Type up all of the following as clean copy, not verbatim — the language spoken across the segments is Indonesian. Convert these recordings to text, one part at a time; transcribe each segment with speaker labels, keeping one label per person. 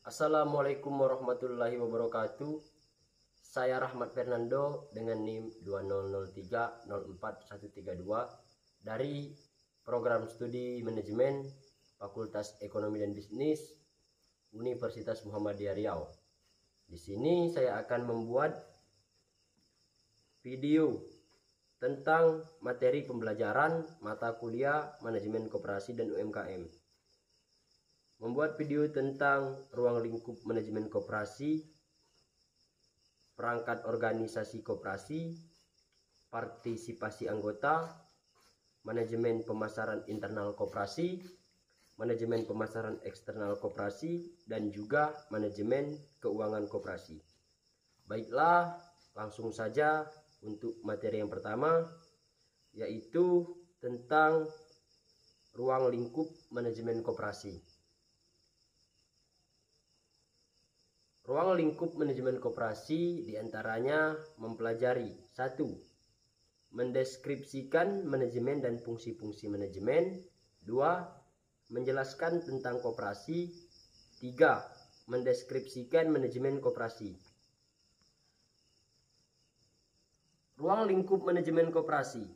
Speaker 1: Assalamualaikum warahmatullahi wabarakatuh. Saya Rahmat Fernando dengan NIM 2003043132 dari Program Studi Manajemen Fakultas Ekonomi dan Bisnis Universitas Muhammadiyah Riau. Di sini saya akan membuat video tentang materi pembelajaran mata kuliah Manajemen Koperasi dan UMKM. Membuat video tentang ruang lingkup manajemen koperasi, perangkat organisasi koperasi, partisipasi anggota, manajemen pemasaran internal koperasi, manajemen pemasaran eksternal koperasi, dan juga manajemen keuangan koperasi. Baiklah, langsung saja untuk materi yang pertama, yaitu tentang ruang lingkup manajemen koperasi. Ruang lingkup manajemen koperasi diantaranya mempelajari 1. Mendeskripsikan manajemen dan fungsi-fungsi manajemen. 2. Menjelaskan tentang koperasi. 3. Mendeskripsikan manajemen koperasi. Ruang lingkup manajemen koperasi.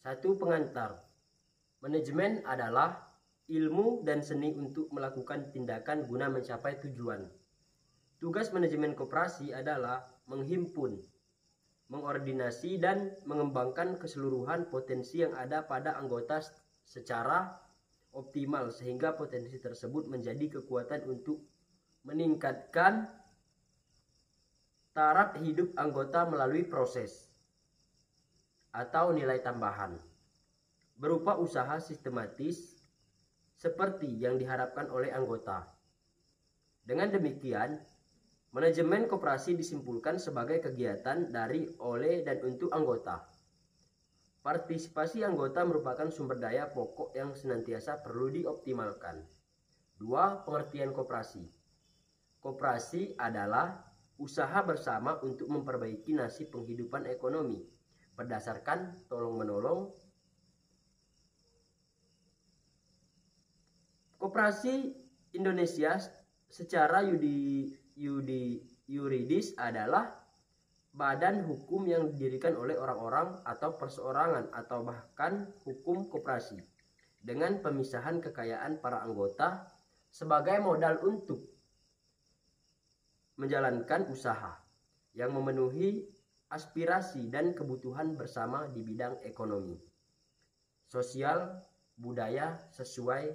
Speaker 1: 1. Pengantar. Manajemen adalah ilmu dan seni untuk melakukan tindakan guna mencapai tujuan. Tugas manajemen koperasi adalah menghimpun, mengordinasi, dan mengembangkan keseluruhan potensi yang ada pada anggota secara optimal sehingga potensi tersebut menjadi kekuatan untuk meningkatkan taraf hidup anggota melalui proses atau nilai tambahan berupa usaha sistematis seperti yang diharapkan oleh anggota. Dengan demikian, manajemen koperasi disimpulkan sebagai kegiatan dari, oleh, dan untuk anggota. Partisipasi anggota merupakan sumber daya pokok yang senantiasa perlu dioptimalkan. 2. Pengertian koperasi. Koperasi adalah usaha bersama untuk memperbaiki nasib penghidupan ekonomi berdasarkan tolong-menolong. Koperasi Indonesia secara yuridis adalah badan hukum yang didirikan oleh orang-orang atau perseorangan atau bahkan hukum koperasi dengan pemisahan kekayaan para anggota sebagai modal untuk menjalankan usaha yang memenuhi aspirasi dan kebutuhan bersama di bidang ekonomi, sosial, budaya sesuai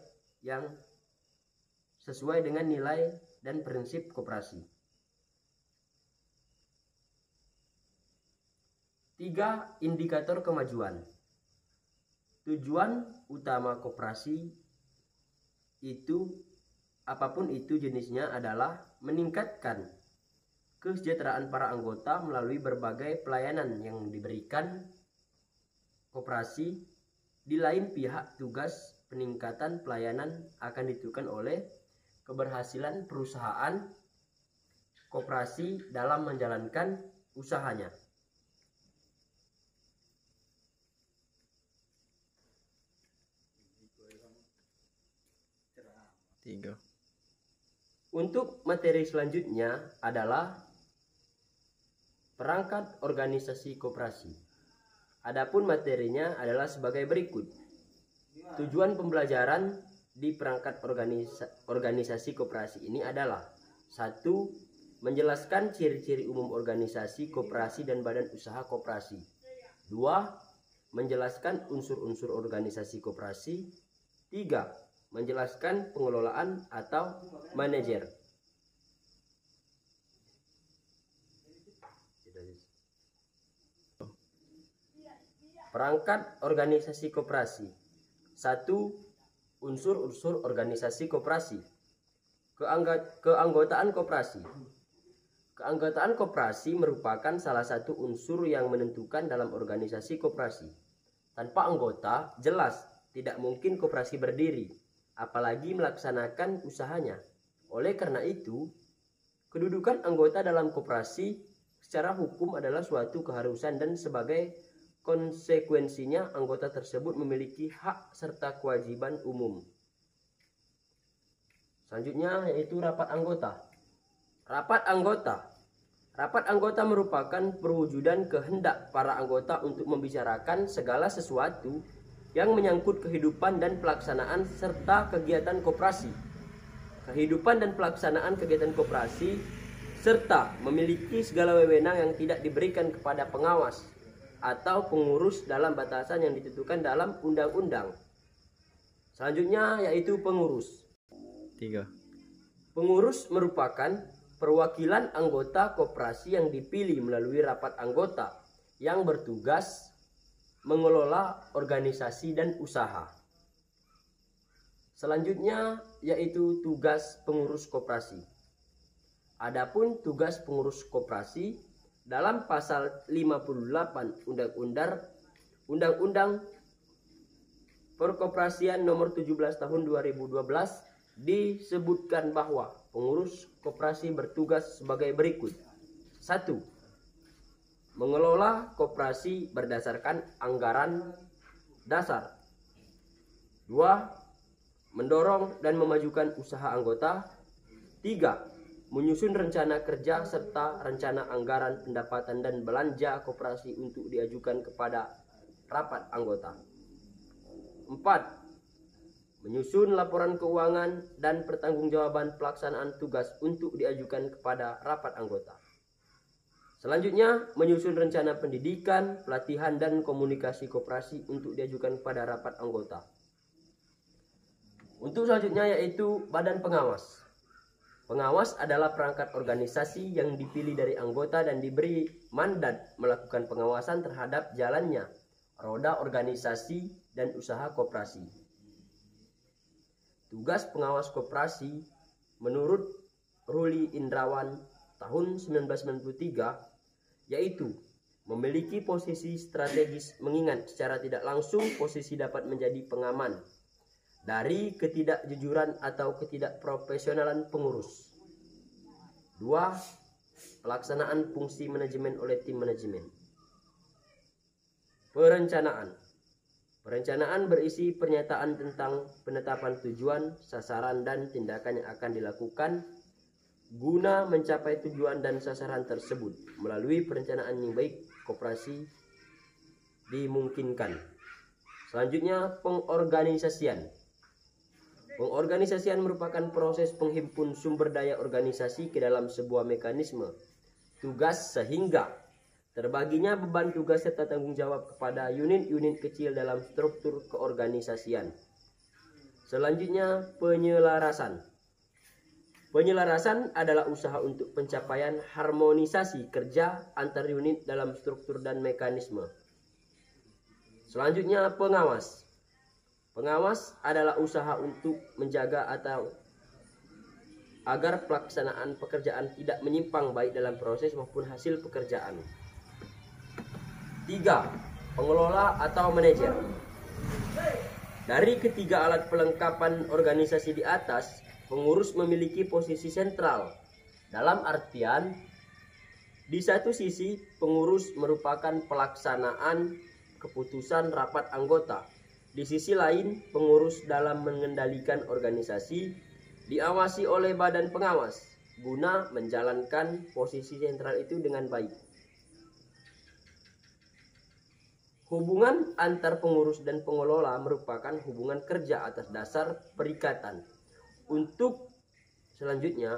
Speaker 1: dengan nilai dan prinsip koperasi. 3. Indikator kemajuan. Tujuan utama koperasi itu, apapun itu jenisnya, adalah meningkatkan kesejahteraan para anggota melalui berbagai pelayanan yang diberikan koperasi. Di lain pihak, tugas peningkatan pelayanan akan ditentukan oleh keberhasilan perusahaan koperasi dalam menjalankan usahanya. Untuk materi selanjutnya adalah perangkat organisasi koperasi. Adapun materinya adalah sebagai berikut. Tujuan pembelajaran di perangkat organisasi koperasi ini adalah 1. Menjelaskan ciri-ciri umum organisasi koperasi dan badan usaha koperasi. 2. Menjelaskan unsur-unsur organisasi koperasi. 3. Menjelaskan pengelolaan atau manajer. Perangkat organisasi koperasi. 1. Unsur-unsur organisasi koperasi. Keanggotaan koperasi. Keanggotaan koperasi merupakan salah satu unsur yang menentukan dalam organisasi koperasi. Tanpa anggota, jelas tidak mungkin koperasi berdiri, apalagi melaksanakan usahanya. Oleh karena itu, kedudukan anggota dalam koperasi secara hukum adalah suatu keharusan dan sebagai konsekuensinya anggota tersebut memiliki hak serta kewajiban umum. Selanjutnya yaitu rapat anggota. Rapat anggota. Rapat anggota merupakan perwujudan kehendak para anggota untuk membicarakan segala sesuatu yang menyangkut kehidupan dan pelaksanaan serta kegiatan koperasi. Kehidupan dan pelaksanaan kegiatan koperasi serta memiliki segala wewenang yang tidak diberikan kepada pengawas atau pengurus dalam batasan yang ditentukan dalam undang-undang. Selanjutnya yaitu pengurus.
Speaker 2: 3.
Speaker 1: Pengurus merupakan perwakilan anggota koperasi yang dipilih melalui rapat anggota yang bertugas mengelola organisasi dan usaha. Selanjutnya yaitu tugas pengurus koperasi. Adapun tugas pengurus koperasi dalam pasal 58 Undang-Undang Perkoperasian nomor 17 tahun 2012 disebutkan bahwa pengurus koperasi bertugas sebagai berikut. 1. Mengelola koperasi berdasarkan anggaran dasar. 2. Mendorong dan memajukan usaha anggota. 3. Menyusun rencana kerja serta rencana anggaran pendapatan dan belanja koperasi untuk diajukan kepada rapat anggota. 4. Menyusun laporan keuangan dan pertanggungjawaban pelaksanaan tugas untuk diajukan kepada rapat anggota. Selanjutnya, menyusun rencana pendidikan, pelatihan, dan komunikasi koperasi untuk diajukan kepada rapat anggota. Untuk selanjutnya yaitu Badan Pengawas. Pengawas adalah perangkat organisasi yang dipilih dari anggota dan diberi mandat melakukan pengawasan terhadap jalannya roda organisasi dan usaha koperasi. Tugas pengawas koperasi menurut Ruli Indrawan tahun 1993 yaitu memiliki posisi strategis, mengingat secara tidak langsung posisi dapat menjadi pengaman dari ketidakjujuran atau ketidakprofesionalan pengurus. 2. Pelaksanaan fungsi manajemen oleh tim manajemen. Perencanaan. Perencanaan berisi pernyataan tentang penetapan tujuan, sasaran, dan tindakan yang akan dilakukan guna mencapai tujuan dan sasaran tersebut. Melalui perencanaan yang baik, koperasi dimungkinkan. Selanjutnya, pengorganisasian. Pengorganisasian merupakan proses penghimpun sumber daya organisasi ke dalam sebuah mekanisme tugas sehingga terbaginya beban tugas serta tanggung jawab kepada unit-unit kecil dalam struktur keorganisasian. Selanjutnya, penyelarasan. Penyelarasan adalah usaha untuk pencapaian harmonisasi kerja antar unit dalam struktur dan mekanisme. Selanjutnya, pengawas. Pengawas adalah usaha untuk menjaga atau agar pelaksanaan pekerjaan tidak menyimpang baik dalam proses maupun hasil pekerjaan. 3. Pengelola atau manajer. Dari ketiga alat pelengkapan organisasi di atas, pengurus memiliki posisi sentral. Dalam artian, di satu sisi pengurus merupakan pelaksanaan keputusan rapat anggota. Di sisi lain, pengurus dalam mengendalikan organisasi diawasi oleh badan pengawas guna menjalankan posisi sentral itu dengan baik. Hubungan antar pengurus dan pengelola merupakan hubungan kerja atas dasar perikatan. Untuk selanjutnya,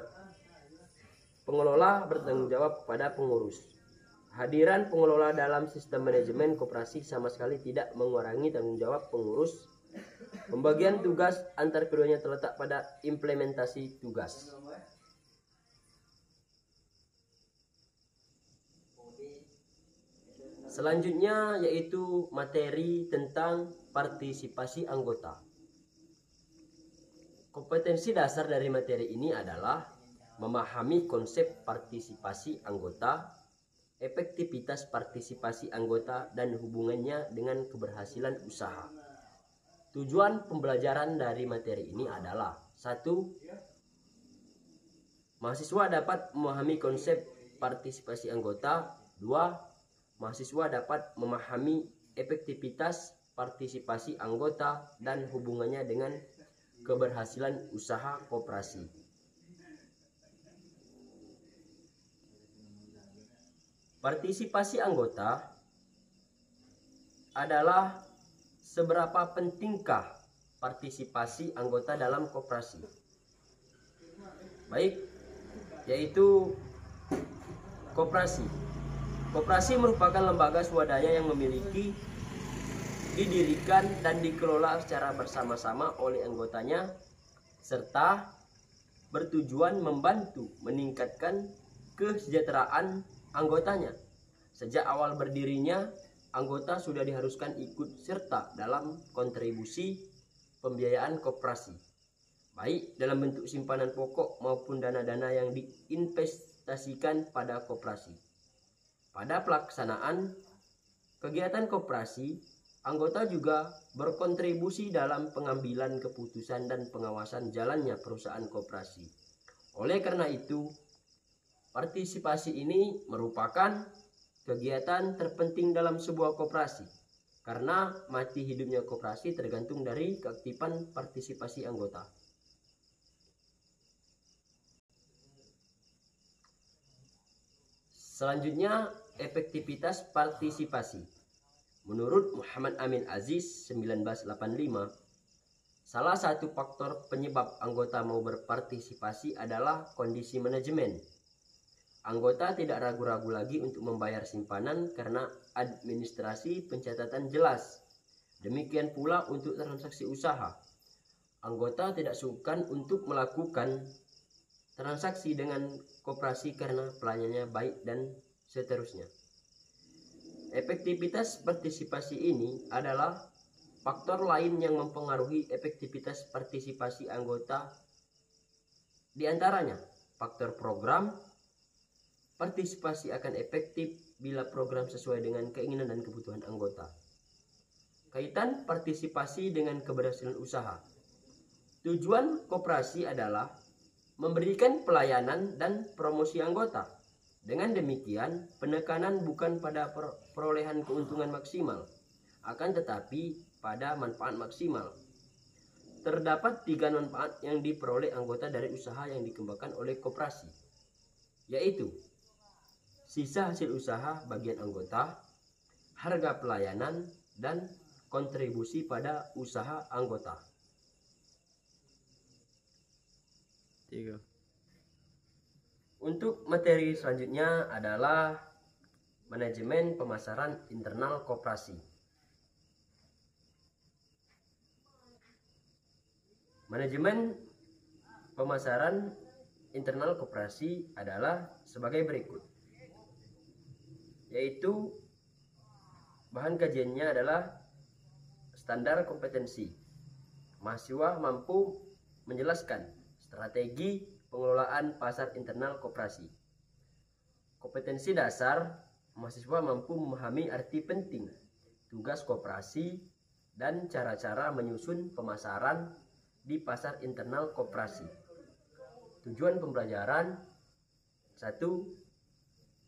Speaker 1: pengelola bertanggung jawab kepada pengurus. Hadiran pengelola dalam sistem manajemen koperasi sama sekali tidak mengurangi tanggung jawab pengurus. Pembagian tugas antar keduanya terletak pada implementasi tugas. Selanjutnya yaitu materi tentang partisipasi anggota. Kompetensi dasar dari materi ini adalah memahami konsep partisipasi anggota, efektivitas partisipasi anggota, dan hubungannya dengan keberhasilan usaha. Tujuan pembelajaran dari materi ini adalah 1. Mahasiswa dapat memahami konsep partisipasi anggota. 2. Mahasiswa dapat memahami efektivitas partisipasi anggota dan hubungannya dengan keberhasilan usaha koperasi. Partisipasi anggota adalah seberapa pentingkah partisipasi anggota dalam koperasi. Baik, yaitu koperasi. Koperasi merupakan lembaga swadaya yang didirikan dan dikelola secara bersama-sama oleh anggotanya serta bertujuan membantu meningkatkan kesejahteraan anggotanya. Sejak awal berdirinya, anggota sudah diharuskan ikut serta dalam kontribusi pembiayaan koperasi, baik dalam bentuk simpanan pokok maupun dana-dana yang diinvestasikan pada koperasi. Pada pelaksanaan kegiatan koperasi, anggota juga berkontribusi dalam pengambilan keputusan dan pengawasan jalannya perusahaan koperasi. Oleh karena itu, partisipasi ini merupakan kegiatan terpenting dalam sebuah koperasi, karena mati hidupnya koperasi tergantung dari keaktifan partisipasi anggota. Selanjutnya, efektivitas partisipasi. Menurut Muhammad Amin Aziz 1985, salah satu faktor penyebab anggota mau berpartisipasi adalah kondisi manajemen. Anggota tidak ragu-ragu lagi untuk membayar simpanan karena administrasi pencatatan jelas. Demikian pula untuk transaksi usaha. Anggota tidak sungkan untuk melakukan transaksi dengan koperasi karena pelayanannya baik dan seterusnya. Efektivitas partisipasi ini adalah faktor lain yang mempengaruhi efektivitas partisipasi anggota. Di antaranya, faktor program. Partisipasi akan efektif bila program sesuai dengan keinginan dan kebutuhan anggota. Kaitan partisipasi dengan keberhasilan usaha. Tujuan koperasi adalah memberikan pelayanan dan promosi anggota. Dengan demikian, penekanan bukan pada perolehan keuntungan maksimal, akan tetapi pada manfaat maksimal. Terdapat 3 manfaat yang diperoleh anggota dari usaha yang dikembangkan oleh koperasi, yaitu sisa hasil usaha bagian anggota, harga pelayanan, dan kontribusi pada usaha anggota.
Speaker 2: 3.
Speaker 1: Untuk materi selanjutnya adalah manajemen pemasaran internal koperasi. Manajemen pemasaran internal koperasi adalah sebagai berikut, yaitu bahan kajiannya adalah standar kompetensi. Mahasiswa mampu menjelaskan strategi pengelolaan pasar internal koperasi. Kompetensi dasar, mahasiswa mampu memahami arti penting, tugas koperasi, dan cara-cara menyusun pemasaran di pasar internal koperasi. Tujuan pembelajaran: 1.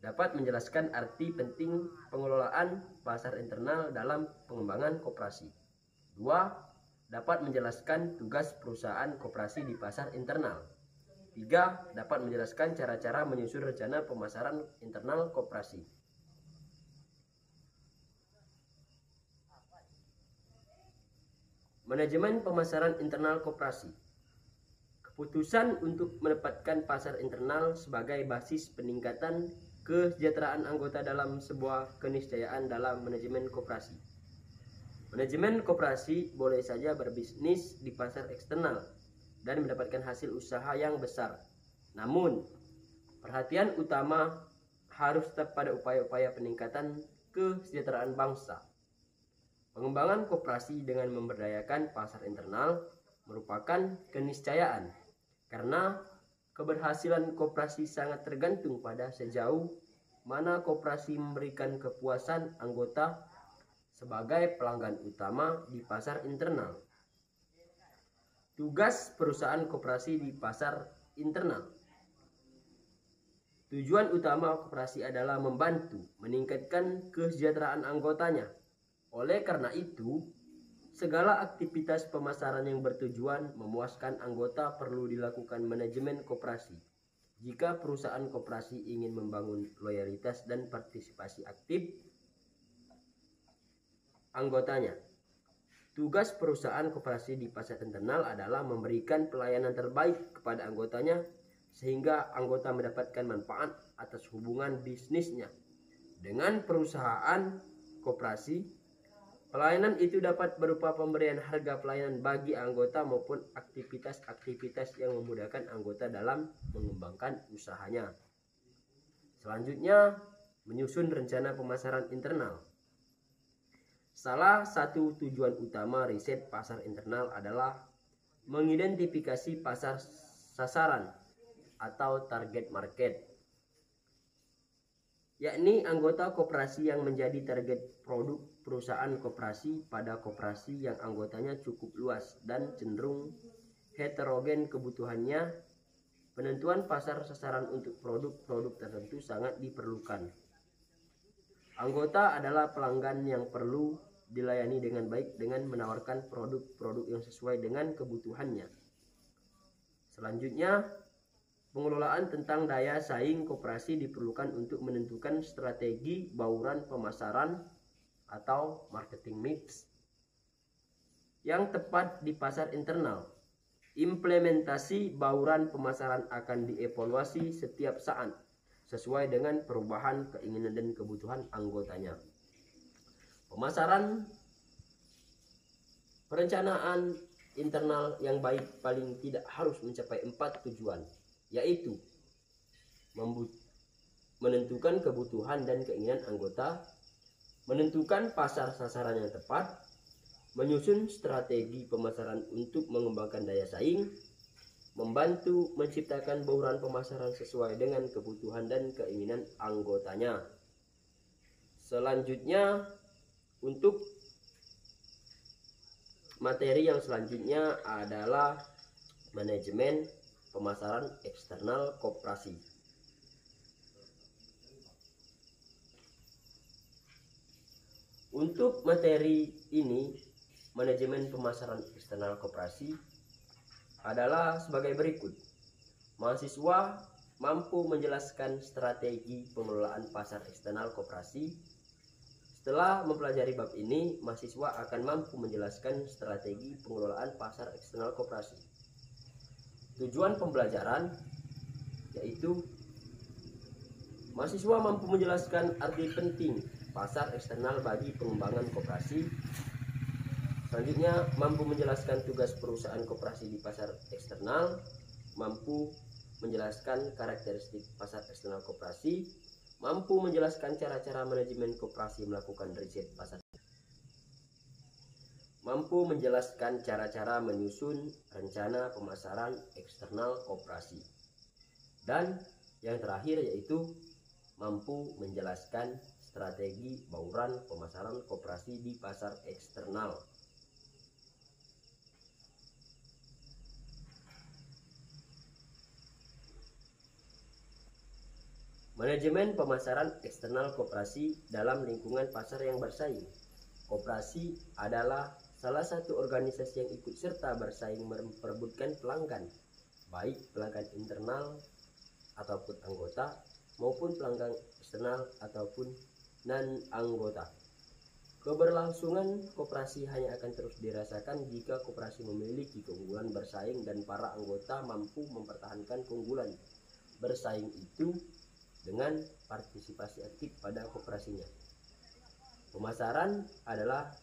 Speaker 1: Dapat menjelaskan arti penting pengelolaan pasar internal dalam pengembangan koperasi. 2. Dapat menjelaskan tugas perusahaan koperasi di pasar internal. 3. Dapat menjelaskan cara-cara menyusun rencana pemasaran internal koperasi. Manajemen pemasaran internal koperasi. Keputusan untuk menempatkan pasar internal sebagai basis peningkatan kesejahteraan anggota dalam sebuah keniscayaan dalam manajemen koperasi. Manajemen koperasi boleh saja berbisnis di pasar eksternal dan mendapatkan hasil usaha yang besar. Namun, perhatian utama harus tetap pada upaya-upaya peningkatan kesejahteraan bangsa. Pengembangan koperasi dengan memberdayakan pasar internal merupakan keniscayaan, karena keberhasilan koperasi sangat tergantung pada sejauh mana koperasi memberikan kepuasan anggota sebagai pelanggan utama di pasar internal. Tugas perusahaan koperasi di pasar internal. Tujuan utama koperasi adalah membantu meningkatkan kesejahteraan anggotanya. Oleh karena itu, Segala aktivitas pemasaran yang bertujuan memuaskan anggota perlu dilakukan manajemen koperasi. Jika perusahaan koperasi ingin membangun loyalitas dan partisipasi aktif anggotanya, tugas perusahaan koperasi di pasar internal adalah memberikan pelayanan terbaik kepada anggotanya sehingga anggota mendapatkan manfaat atas hubungan bisnisnya dengan perusahaan koperasi. Pelayanan itu dapat berupa pemberian harga pelayanan bagi anggota maupun aktivitas-aktivitas yang memudahkan anggota dalam mengembangkan usahanya. Selanjutnya, menyusun rencana pemasaran internal. Salah satu tujuan utama riset pasar internal adalah mengidentifikasi pasar sasaran atau target market, yakni anggota koperasi yang menjadi target produk perusahaan koperasi pada koperasi yang anggotanya cukup luas dan cenderung heterogen kebutuhannya. Penentuan pasar sasaran untuk produk-produk tertentu sangat diperlukan. Anggota adalah pelanggan yang perlu dilayani dengan baik dengan menawarkan produk-produk yang sesuai dengan kebutuhannya. Selanjutnya, pengelolaan tentang daya saing koperasi diperlukan untuk menentukan strategi bauran pemasaran atau marketing mix yang tepat di pasar internal. Implementasi bauran pemasaran akan dievaluasi setiap saat sesuai dengan perubahan keinginan dan kebutuhan anggotanya. Pemasaran perencanaan internal yang baik paling tidak harus mencapai 4 tujuan, yaitu menentukan kebutuhan dan keinginan anggota, menentukan pasar sasaran yang tepat, menyusun strategi pemasaran untuk mengembangkan daya saing, membantu menciptakan bauran pemasaran sesuai dengan kebutuhan dan keinginan anggotanya. Selanjutnya, untuk materi yang selanjutnya adalah manajemen pemasaran eksternal koperasi. Untuk materi ini, manajemen pemasaran eksternal koperasi adalah sebagai berikut. Mahasiswa mampu menjelaskan strategi pengelolaan pasar eksternal koperasi. Setelah mempelajari bab ini, mahasiswa akan mampu menjelaskan strategi pengelolaan pasar eksternal koperasi. Tujuan pembelajaran yaitu mahasiswa mampu menjelaskan arti penting pasar eksternal bagi pengembangan koperasi. Selanjutnya, mampu menjelaskan tugas perusahaan koperasi di pasar eksternal, mampu menjelaskan karakteristik pasar eksternal koperasi, mampu menjelaskan cara-cara manajemen koperasi melakukan riset pasar, mampu menjelaskan cara-cara menyusun rencana pemasaran eksternal koperasi, dan yang terakhir yaitu mampu menjelaskan strategi bauran pemasaran koperasi di pasar eksternal. Manajemen pemasaran eksternal koperasi dalam lingkungan pasar yang bersaing. Koperasi adalah salah satu organisasi yang ikut serta bersaing memperebutkan pelanggan, baik pelanggan internal ataupun anggota maupun pelanggan eksternal ataupun non-anggota. Keberlangsungan koperasi hanya akan terus dirasakan jika koperasi memiliki keunggulan bersaing dan para anggota mampu mempertahankan keunggulan bersaing itu dengan partisipasi aktif pada koperasinya. Pemasaran adalah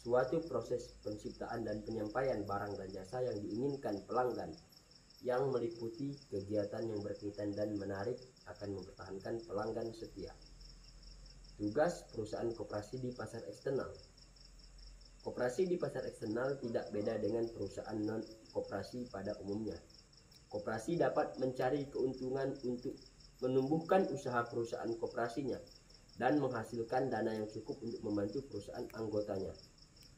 Speaker 1: suatu proses penciptaan dan penyampaian barang dan jasa yang diinginkan pelanggan, yang meliputi kegiatan yang berkaitan dan menarik akan mempertahankan pelanggan setia. Tugas perusahaan koperasi di pasar eksternal. Koperasi di pasar eksternal tidak beda dengan perusahaan non-koperasi pada umumnya. Koperasi dapat mencari keuntungan untuk menumbuhkan usaha perusahaan koperasinya dan menghasilkan dana yang cukup untuk membantu perusahaan anggotanya.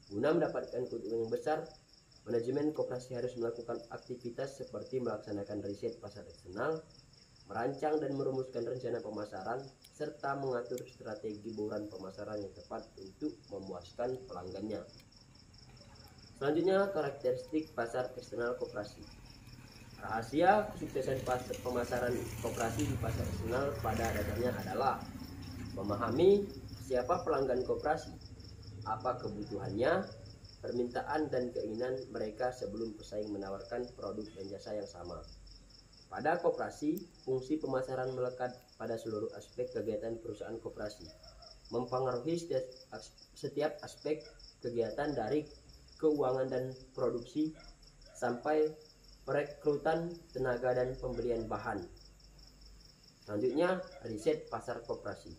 Speaker 1: Guna mendapatkan keuntungan yang besar, manajemen koperasi harus melakukan aktivitas seperti melaksanakan riset pasar eksternal, merancang dan merumuskan rencana pemasaran, serta mengatur strategi bauran pemasaran yang tepat untuk memuaskan pelanggannya. Selanjutnya, karakteristik pasar eksternal koperasi. Rahasia kesuksesan pemasaran koperasi di pasar eksternal pada dasarnya adalah memahami siapa pelanggan koperasi, apa kebutuhannya, permintaan dan keinginan mereka sebelum pesaing menawarkan produk dan jasa yang sama. Pada koperasi, fungsi pemasaran melekat pada seluruh aspek kegiatan perusahaan koperasi, mempengaruhi setiap aspek kegiatan dari keuangan dan produksi sampai perekrutan tenaga dan pembelian bahan. Selanjutnya, riset pasar koperasi.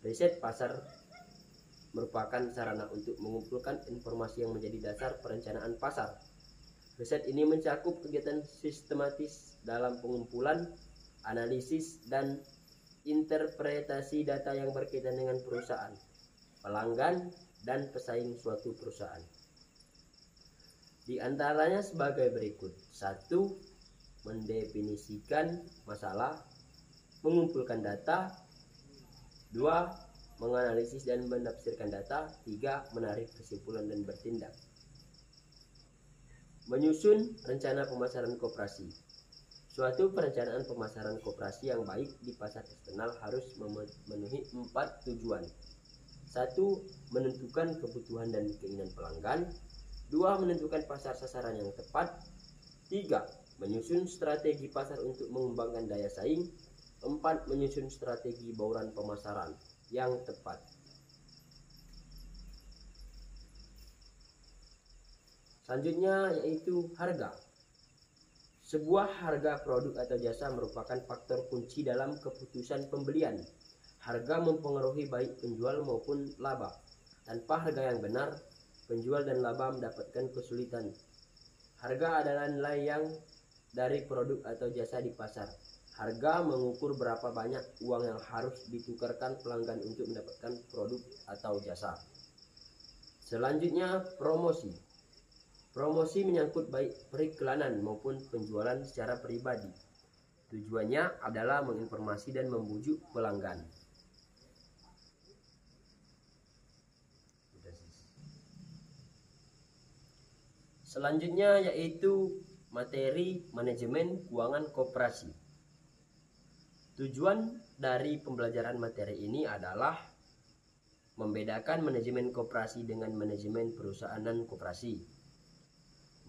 Speaker 1: Riset pasar merupakan sarana untuk mengumpulkan informasi yang menjadi dasar perencanaan pasar. Riset ini mencakup kegiatan sistematis dalam pengumpulan, analisis, dan interpretasi data yang berkaitan dengan perusahaan, pelanggan, dan pesaing suatu perusahaan. Di antaranya sebagai berikut. 1. Mendefinisikan masalah, mengumpulkan data. 2. Menganalisis dan menafsirkan data. 3. Menarik kesimpulan dan bertindak. Menyusun rencana pemasaran koperasi. Suatu perencanaan pemasaran koperasi yang baik di pasar eksternal harus memenuhi 4 tujuan. 1. Menentukan kebutuhan dan keinginan pelanggan. 2. Menentukan pasar sasaran yang tepat. 3. Menyusun strategi pasar untuk mengembangkan daya saing. 4. Menyusun strategi bauran pemasaran yang tepat. Selanjutnya yaitu harga. Sebuah harga produk atau jasa merupakan faktor kunci dalam keputusan pembelian. Harga mempengaruhi baik penjual maupun laba. Tanpa harga yang benar, penjual dan laba mendapatkan kesulitan. Harga adalah nilai yang dari produk atau jasa di pasar. Harga mengukur berapa banyak uang yang harus ditukarkan pelanggan untuk mendapatkan produk atau jasa. Selanjutnya, promosi. Promosi menyangkut baik periklanan maupun penjualan secara pribadi. Tujuannya adalah menginformasi dan membujuk pelanggan. Selanjutnya yaitu materi manajemen keuangan koperasi. Tujuan dari pembelajaran materi ini adalah membedakan manajemen koperasi dengan manajemen perusahaan dan koperasi,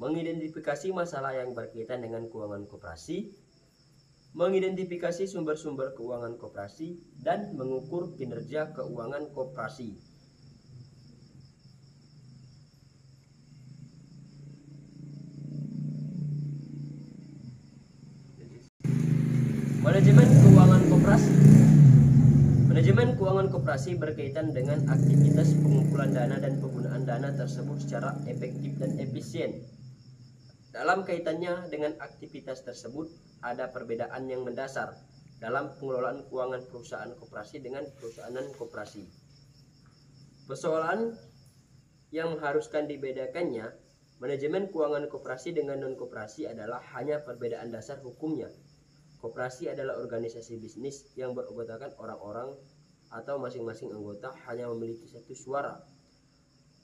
Speaker 1: mengidentifikasi masalah yang berkaitan dengan keuangan koperasi, mengidentifikasi sumber-sumber keuangan koperasi, dan mengukur kinerja keuangan koperasi. Manajemen keuangan koperasi. Manajemen keuangan koperasi berkaitan dengan aktivitas pengumpulan dana dan penggunaan dana tersebut secara efektif dan efisien. Dalam kaitannya dengan aktivitas tersebut, ada perbedaan yang mendasar dalam pengelolaan keuangan perusahaan koperasi dengan perusahaan non-koperasi. Persoalan yang mengharuskan dibedakannya manajemen keuangan koperasi dengan non-koperasi adalah hanya perbedaan dasar hukumnya. Koperasi adalah organisasi bisnis yang beranggotakan orang-orang atau masing-masing anggota hanya memiliki satu suara.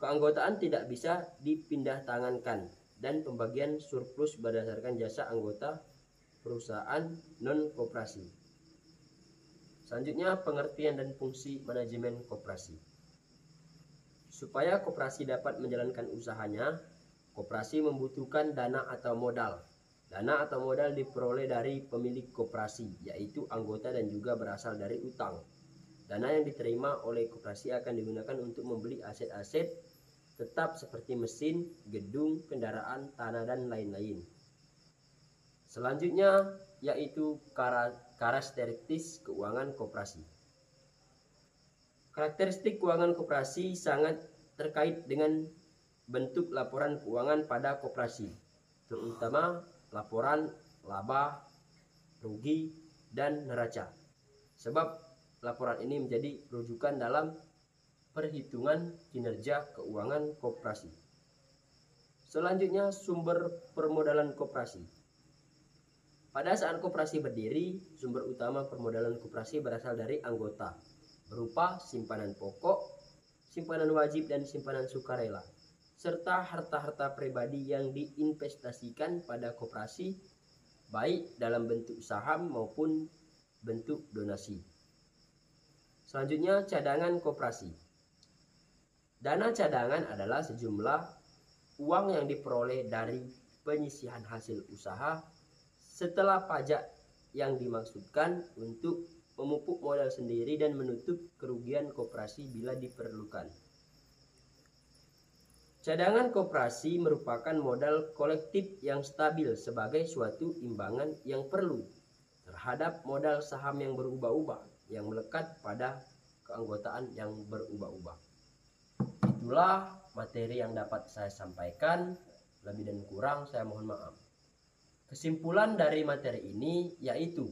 Speaker 1: Keanggotaan tidak bisa dipindah tangankan dan pembagian surplus berdasarkan jasa anggota perusahaan non-koperasi. Selanjutnya, pengertian dan fungsi manajemen koperasi. Supaya koperasi dapat menjalankan usahanya, koperasi membutuhkan dana atau modal. Dana atau modal diperoleh dari pemilik koperasi, yaitu anggota, dan juga berasal dari utang. Dana yang diterima oleh koperasi akan digunakan untuk membeli aset-aset tetap seperti mesin, gedung, kendaraan, tanah, dan lain-lain. Selanjutnya yaitu karakteristik keuangan koperasi. Karakteristik keuangan koperasi sangat terkait dengan bentuk laporan keuangan pada koperasi, terutama laporan laba, rugi, dan neraca. Sebab laporan ini menjadi rujukan dalam perhitungan kinerja keuangan koperasi. Selanjutnya, sumber permodalan koperasi. Pada saat koperasi berdiri, sumber utama permodalan koperasi berasal dari anggota, berupa simpanan pokok, simpanan wajib, dan simpanan sukarela. serta harta-harta pribadi yang diinvestasikan pada koperasi, baik dalam bentuk saham maupun bentuk donasi. Selanjutnya, cadangan koperasi. Dana cadangan adalah sejumlah uang yang diperoleh dari penyisihan hasil usaha setelah pajak yang dimaksudkan untuk memupuk modal sendiri dan menutup kerugian koperasi bila diperlukan. Cadangan koperasi merupakan modal kolektif yang stabil sebagai suatu imbangan yang perlu terhadap modal saham yang berubah-ubah yang melekat pada keanggotaan yang berubah-ubah. Itulah materi yang dapat saya sampaikan, lebih dan kurang saya mohon maaf. Kesimpulan dari materi ini yaitu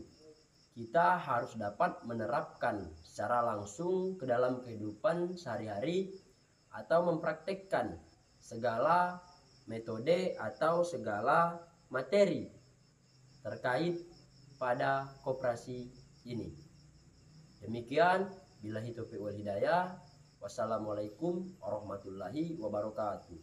Speaker 1: kita harus dapat menerapkan secara langsung ke dalam kehidupan sehari-hari atau mempraktekkan segala metode atau segala materi terkait pada koperasi ini. Demikian, billahi taufiq wal hidayah. Wassalamualaikum warahmatullahi wabarakatuh.